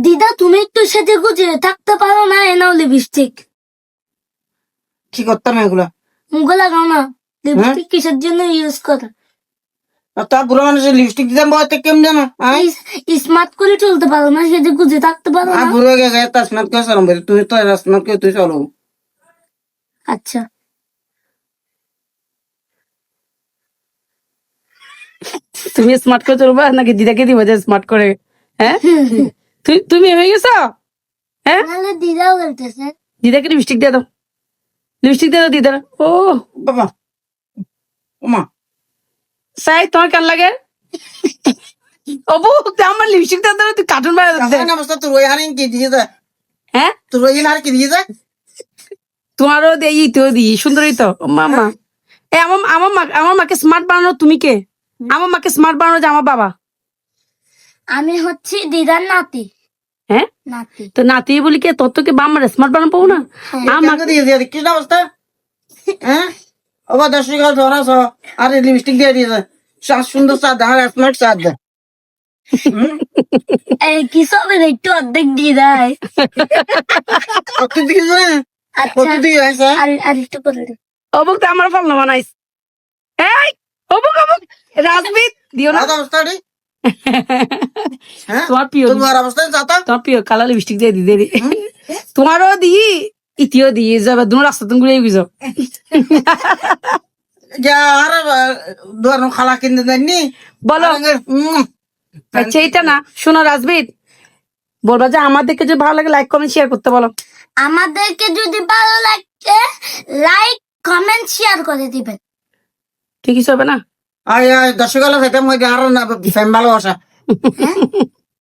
দিদা তুমি একটু সেজে গুজে থাকতে পারো না, এ নাও লিপস্টিক। কি করতাম এগুলা? মুখে লাগাও না। লিপস্টিক কিসের জন্য ইউজ করে? তার বুড়ো মানুষের লিপস্টিক দিতাম বয়তে কেমন জানো? স্মার্ট করে চলতে পারো না, সেজে গুজে থাকতে পারো না। বুড়ো গেছে তার স্মার্ট করে চলো, তুই তো স্মার্ট করে তুই চলো। আচ্ছা তুমি স্মার্ট করে চলবা নাকি দিদাকে দিবা যে স্মার্ট করে? হ্যাঁ তুমি হয়ে গেছো? হ্যাঁ নাহলে দিদাও বলতেছে। দিদাকে লিপস্টিক দিয়ে দাও, লিপস্টিক দিয়ে দাও দিদার। ও বাবা ওমা সাই তোমার কেন লাগে? অবু আমার লিপস্টিক দিয়ে দাও, তুই কার্টুন বানাতে। অবস্থা তোর ওই হারিং কি দিয়ে যায়? হ্যাঁ তোর ওই আর কি দিয়ে যায়? তোমারও দেই তো দিই, সুন্দরই তো মামা। আমার মাকে স্মার্ট বানানো তুমি কে? আমার মাকে স্মার্ট বানানো যে আমার বাবা। আমি হচ্ছি দিদার নাতি। হ্যাঁ নাতি। তো নাতি বলি কে তোর তোকে বাম্মার স্মার্ট বানাবো না? আমাকে দিয়ে দিয়ে কি অবস্থা? হ্যাঁ ওবা 10 টাকা ধরা সহ আর লিপস্টিক দিয়ে দিয়েছে। সুন্দর চাঁদ আর স্মার্ট চাঁদ। এই কি সবে একটু অর্ধেক দিয়ে দেয়। কত দিয়েছে? কত দিয়েছে? আর একটু করে দে। অবুক তো আমার ফল বানাইস। এই অবুক অবুক রাজবিদ দিও না। অবস্থা রে হ্যাঁ তোমার প্রিয় তোমার অবস্থা যাতা তোমার প্রিয় কালা লিপস্টিক দিয়ে দিদি তোমারও দিই ইতিও দিয়ে যাবে দুনো রাস্তা তুমি ঘুরে বুঝো। যা আর দোয়ার খালা কিনে দেননি বলো আচ্ছা এইটা না শোনো রাজবিদ, বলবা যে আমাদেরকে যদি ভালো লাগে লাইক কমেন্ট শেয়ার করতে বলো। আমাদেরকে যদি ভালো লাগে লাইক কমেন্ট শেয়ার করে দিবেন। ঠিক আছে হবে না? আয় আয় 10 টাকা খেতাম ওই আর না ফ্যান ভালোবাসা।